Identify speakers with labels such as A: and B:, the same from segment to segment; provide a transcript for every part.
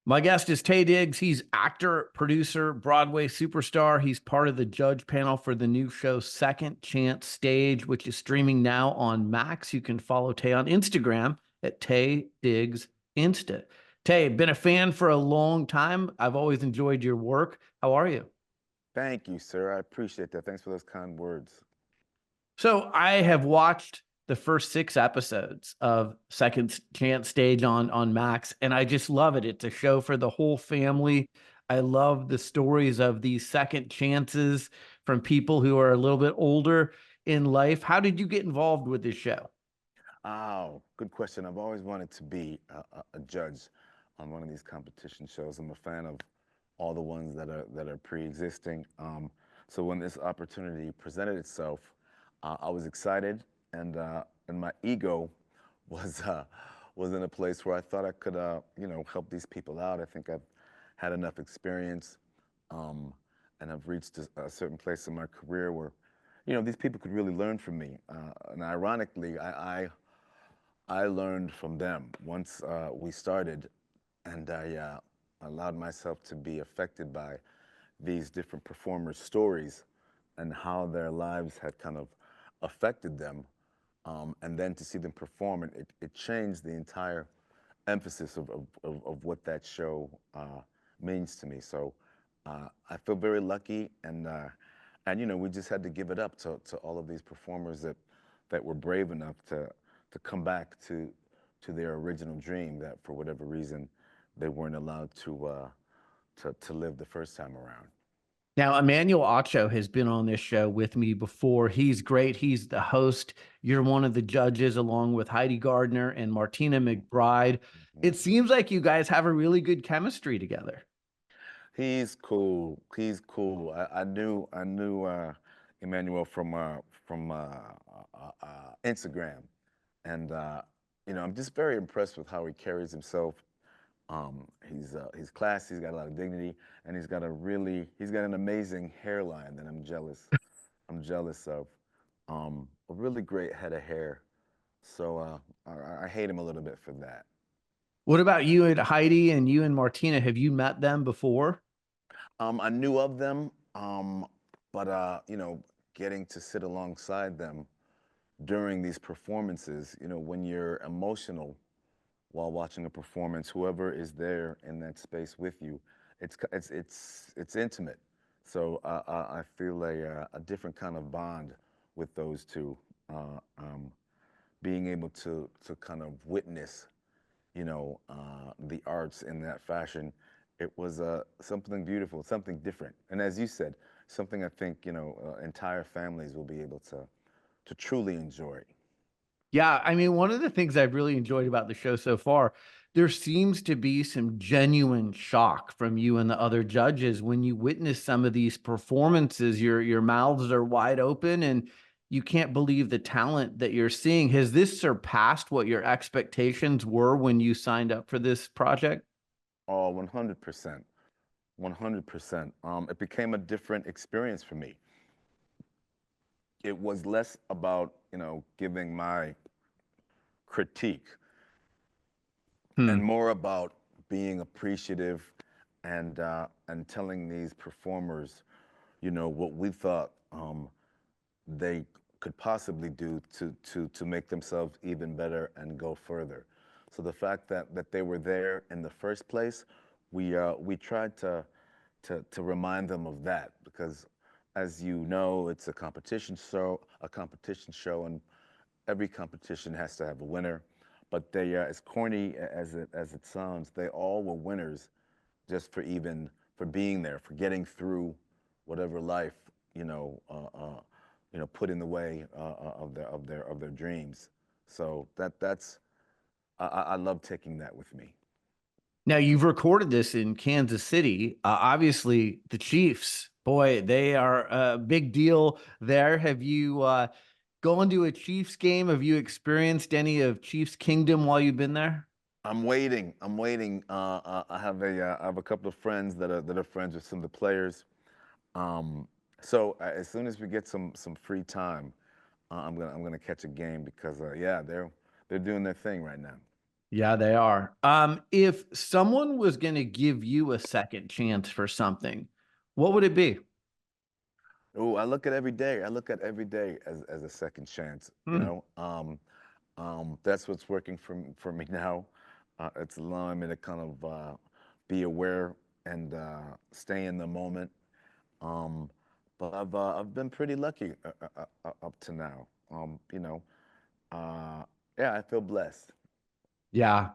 A: My guest is Taye Diggs. He's actor, producer, Broadway superstar. He's part of the judge panel for the new show Second Chance Stage, which is streaming now on Max. You can follow Taye on Instagram at Taye Diggs Insta. Taye, been a fan for a long time. I've always enjoyed your work. How are you?
B: Thank you, sir. I appreciate that. Thanks for those kind words.
A: So I have watched the first six episodes of Second Chance Stage on Max, and I just love it. It's a show for the whole family. I love the stories of these second chances from people who are a little bit older in life. How did you get involved with this show?
B: Oh, good question. I've always wanted to be a judge on one of these competition shows. I'm a fan of all the ones that are pre-existing. So when this opportunity presented itself, I was excited, and my ego was was in a place where I thought I could help these people out. I think I've had enough experience, um, and I've reached a certain place in my career where these people could really learn from me. And ironically, I learned from them once we started, and I allowed myself to be affected by these different performers' stories and how their lives had kind of affected them. And then to see them perform, it changed the entire emphasis of what that show means to me. So I feel very lucky, and we just had to give it up to all of these performers that were brave enough to come back to their original dream that for whatever reason they weren't allowed to live the first time around.
A: Now, Emmanuel Acho has been on this show with me before. He's great. He's the host. You're one of the judges, along with Heidi Gardner and Martina McBride. It
B: Mhm.
A: seems like you guys have a really good chemistry together.
B: He's cool. He's cool. I knew Emmanuel from Instagram, and I'm just very impressed with how he carries himself. He's classy. He's got a lot of dignity, and he's got an amazing hairline that I'm jealous of. A really great head of hair. So I hate him a little bit for that.
A: What about you and Heidi and you and Martina? Have you met them before?
B: I knew of them, but getting to sit alongside them during these performances, when you're emotional while watching a performance, whoever is there in that space with you, it's intimate. So I feel a different kind of bond with those two. Being able to kind of witness the arts in that fashion, it was something beautiful, something different. And as you said, something I think entire families will be able to truly enjoy.
A: Yeah, I mean, one of the things I've really enjoyed about the show so far, there seems to be some genuine shock from you and the other judges when you witness some of these performances. Your mouths are wide open and you can't believe the talent that you're seeing. Has this surpassed what your expectations were when you signed up for this project?
B: Oh, 100%. 100%. It became a different experience for me. It was less about, giving my critique and
A: Hmm.
B: more about being appreciative and telling these performers, what we thought they could possibly do to make themselves even better and go further. So the fact that they were there in the first place, we tried to remind them of that because, as you know, it's a competition show, and every competition has to have a winner. But they, as corny as it sounds, they all were winners just for being there, for getting through whatever life you know uh, uh, put in the way of their dreams. So that's I love taking that with me.
A: Now you've recorded this in Kansas City. Obviously, the Chiefs, boy, they are a big deal there. Have you gone to a Chiefs game? Have you experienced any of Chiefs Kingdom while you've been there?
B: I'm waiting. I'm waiting. I have a couple of friends that are friends with some of the players. So as soon as we get some free time, I'm gonna catch a game because yeah, they're doing their thing right now.
A: Yeah, they are. If someone was going to give you a second chance for something, what would it be?
B: Oh, I look at every day. I look at every day as a second chance.
A: Hmm.
B: That's what's working for me now. It's allowing me to kind of be aware and stay in the moment. Um, but I've been pretty lucky up to now. Uh, yeah, I feel blessed.
A: Yeah.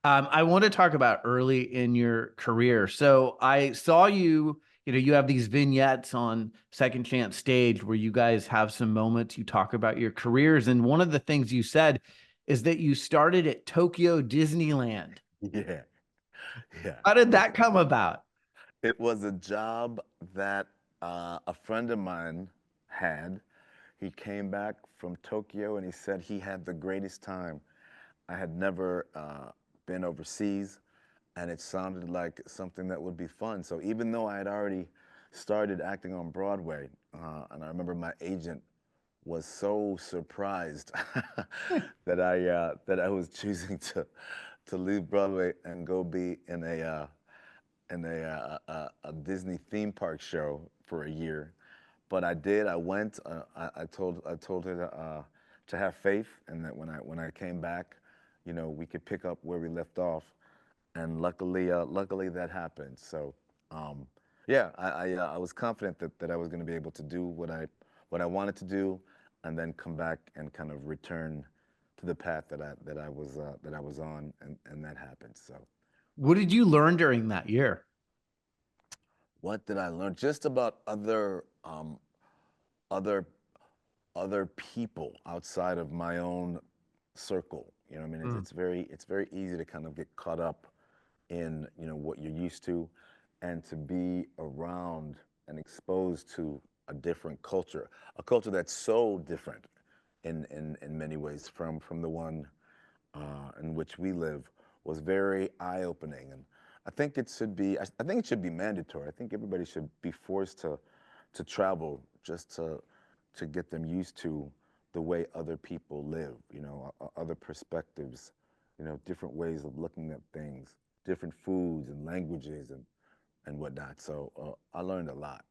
A: I want to talk about early in your career. So I saw you, you have these vignettes on Second Chance Stage where you guys have some moments, you talk about your careers. And one of the things you said is that you started at Tokyo Disneyland.
B: Yeah, yeah.
A: How did
B: It's
A: that come about?
B: it was a job that a friend of mine had. He came back from Tokyo and he said he had the greatest time. I had never been overseas, and it sounded like something that would be fun. So even though I had already started acting on Broadway, and I remember my agent was so surprised that I was choosing to leave Broadway and go be in a Disney theme park show for a year. But I did. I went. I told her to have faith, and that when I came back, we could pick up where we left off, and luckily that happened. So, um, yeah, I was confident that I was going to be able to do what I wanted to do, and then come back and kind of return to the path that I was on, and that happened. So,
A: What did you learn during that year?
B: what did I learn? Just about other other people outside of my own circle. You know what I mean? It's,
A: Hmm.
B: it's very it's very easy to kind of get caught up in what you're used to, and to be around and exposed to a different culture, a culture that's so different in many ways from the one in which we live, was very eye-opening. And I think it should be mandatory. I think everybody should be forced to travel, just to get them used to the way other people live, other perspectives, different ways of looking at things, different foods and languages and whatnot. So I learned a lot.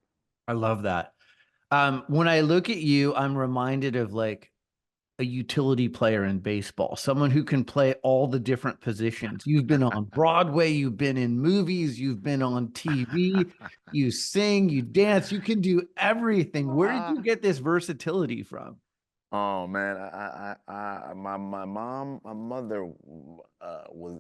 A: I love that. When I look at you, I'm reminded of like a utility player in baseball, someone who can play all the different positions. You've been on Broadway, you've been in movies, you've been on TV, you sing, you dance, you can do everything. Where did you get this versatility from?
B: Oh man, my mom, my mother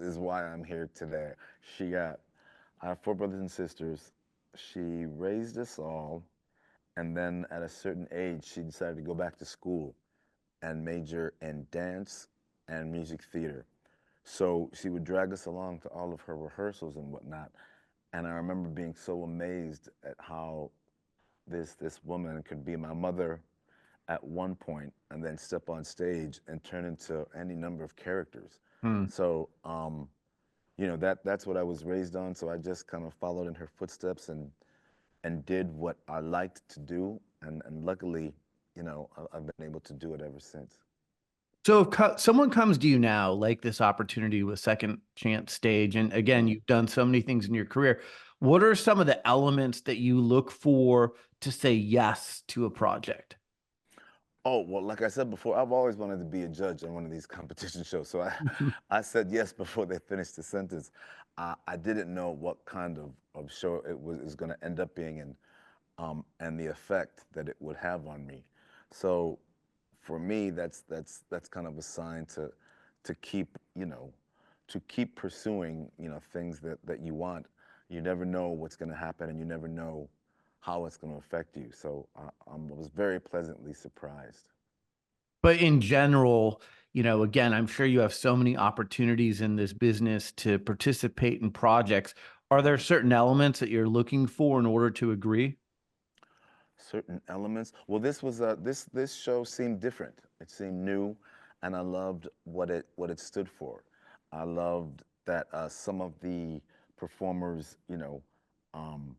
B: is why I'm here today. I have four brothers and sisters. She raised us all, and then at a certain age, she decided to go back to school and major in dance and music theater. So she would drag us along to all of her rehearsals and whatnot. And I remember being so amazed at how this woman could be my mother at one point and then step on stage and turn into any number of characters.
A: Hmm.
B: So that's what I was raised on. So I just kind of followed in her footsteps and did what I liked to do, and luckily, I've been able to do it ever since.
A: So if someone comes to you now, like this opportunity with Second Chance Stage, and again,
B: Mm.
A: you've done so many things in your career, what are some of the elements that you look for to say yes to a project?
B: Oh, well, like I said before, I've always wanted to be a judge on one of these competition shows. So I said yes before they finished the sentence. I didn't know what kind of show it was going to end up being, and the effect that it would have on me. So for me, that's kind of a sign to keep, to keep pursuing, things that you want. You never know what's going to happen, and you never know how it's going to affect you. So I was very pleasantly surprised.
A: But in general, again, I'm sure you have so many opportunities in this business to participate in projects. Are there certain elements that you're looking for in order to agree?
B: Certain elements. Well, this show seemed different. It seemed new, and I loved what it stood for. I loved that some of the performers, um,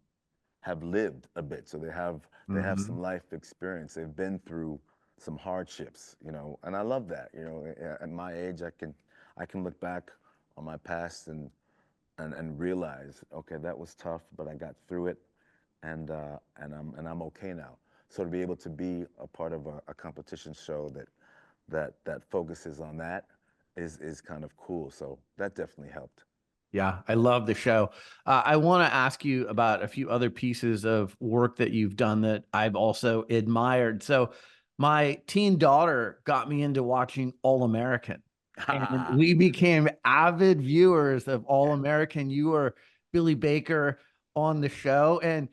B: have lived a bit, so they have some
A: Mhm.
B: life experience. They've been through some hardships, and I love that. At my age, I can look back on my past and realize, okay, that was tough, but I got through it, and I'm okay now. So to be able to be a part of a competition show that focuses on that is kind of cool. So that definitely helped.
A: Yeah, I love the show. I want to ask you about a few other pieces of work that you've done that I've also admired. So, my teen daughter got me into watching All American, and we became avid viewers of All American. You were Billy Baker on the show, and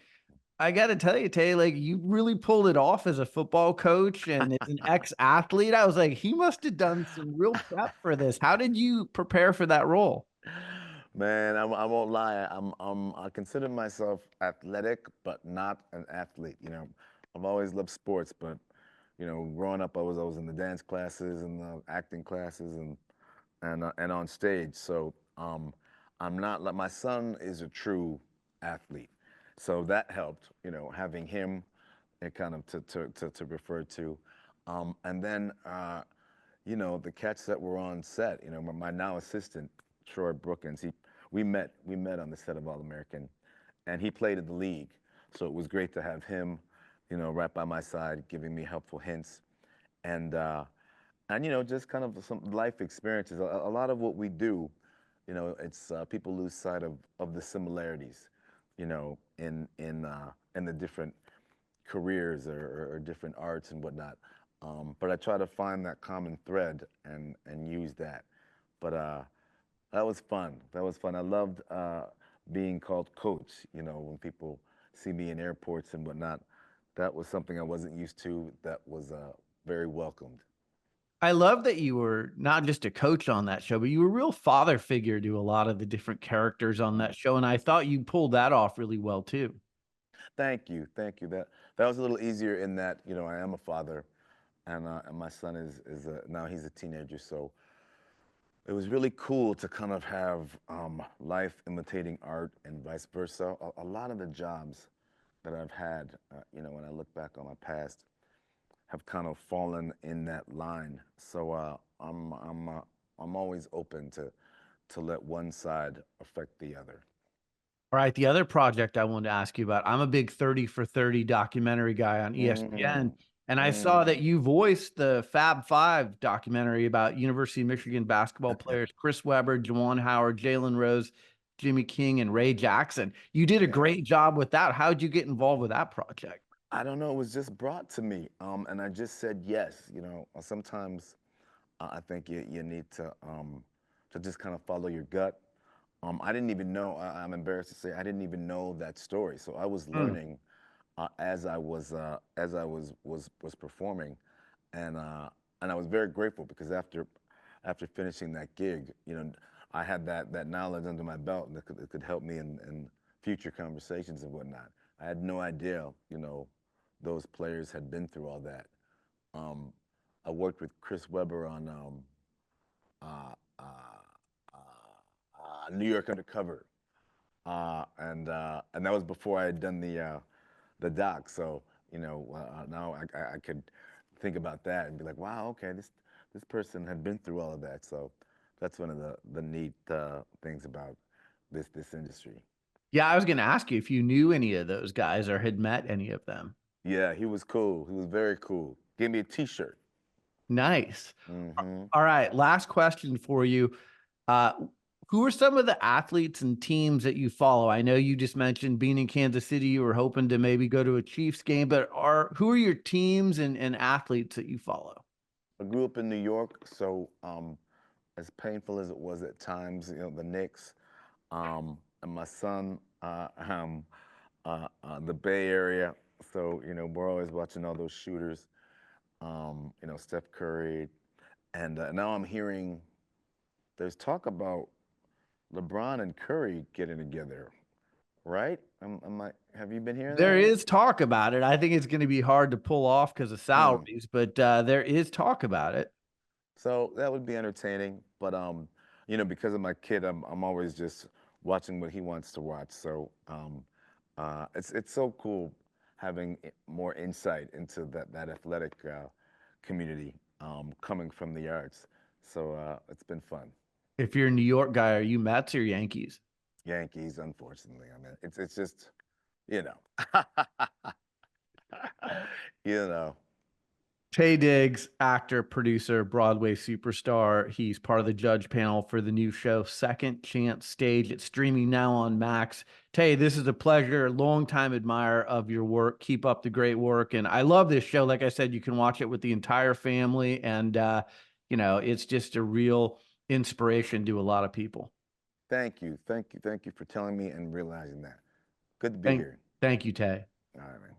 A: I got to tell you, Tay, like you really pulled it off as a football coach and as an ex-athlete. I was like, he must have done some real prep for this. How did you prepare for that role?
B: Man, I won't lie. I consider myself athletic, but not an athlete. I've always loved sports, but growing up, I was in the dance classes and the acting classes and on stage. So I'm not like my son is a true athlete, so that helped. Having him and kind of to refer to, and then the cats that were on set. My now assistant Troy Brookins. We met on the set of All American, and he played in the league, so it was great to have him, right by my side, giving me helpful hints, and just kind of some life experiences. A lot of what we do, it's people lose sight of the similarities, in the different careers or different arts and whatnot. But I try to find that common thread and use that. But that was fun. That was fun. I loved being called coach. When people see me in airports and whatnot, that was something I wasn't used to. That was very welcomed.
A: I love that you were not just a coach on that show, but you were a real father figure to a lot of the different characters on that show. And I thought you pulled that off really well too.
B: Thank you, thank you. That was a little easier in that I am a father, and my son is now he's a teenager, so it was really cool to kind of have life imitating art and vice versa. A lot of the jobs that I've had, when I look back on my past, have kind of fallen in that line. So I'm always open to let one side affect the other.
A: All right. The other project I wanted to ask you about, I'm a big 30 for 30 documentary guy on ESPN.
B: Mm,
A: And I saw that
B: mm.
A: you voiced the Fab Five documentary about University of Michigan basketball players Chris Webber, Juwan Howard, Jalen Rose, Jimmy King, and Ray Jackson. You did a
B: Yeah.
A: great job with that. How'd you get involved with that project?
B: I don't know. It was just brought to me, and I just said yes. Sometimes I think you need to just kind of follow your gut. I didn't even know. I'm embarrassed to say I didn't even know that story. So I was
A: Mm.
B: learning as I was performing, and uh, and I was very grateful because after finishing that gig, I had that knowledge under my belt, and it could help me in future conversations and whatnot. I had no idea, those players had been through all that. Um, I worked with Chris Webber on uh, uh, New York Undercover, and that was before I had done the doc. So now I could think about that and be like, wow, okay, this person had been through all of that. So that's one of the neat things about this industry.
A: Yeah, I was going to ask you if you knew any of those guys or had met any of them.
B: Yeah, he was cool. He was very cool. Gave me a T-shirt.
A: Nice.
B: Hmm.
A: All right, last question for you. Uh, who are some of the athletes and teams that you follow? I know you just mentioned being in Kansas City, you were hoping to maybe go to a Chiefs game, but who are your teams and athletes that you follow?
B: I grew up in New York, so as painful as it was at times, the Knicks, and my son, the Bay Area. So we're always watching all those shooters. Steph Curry, and now I'm hearing there's talk about LeBron and Curry getting together, right? Have you been hearing
A: There
B: that?
A: is talk about it. I think it's going to be hard to pull off because of
B: Hmm.
A: salaries, but there is talk about it.
B: So that would be entertaining, but because of my kid, I'm always just watching what he wants to watch. So it's so cool having more insight into that athletic community coming from the arts. So it's been fun.
A: If you're a New York guy, are you Mets or Yankees?
B: Yankees, unfortunately. I mean, it's just, you know, you know.
A: Taye Diggs, actor, producer, Broadway superstar. He's part of the judge panel for the new show Second Chance Stage. It's streaming now on Max. Taye, this is a pleasure. Longtime admirer of your work. Keep up the great work. And I love this show. Like I said, you can watch it with the entire family. And, it's just a real inspiration to a lot of people.
B: Thank you, thank you, thank you for telling me and realizing that. Good to be
A: Thank,
B: here.
A: thank you, Taye.
B: All right, man.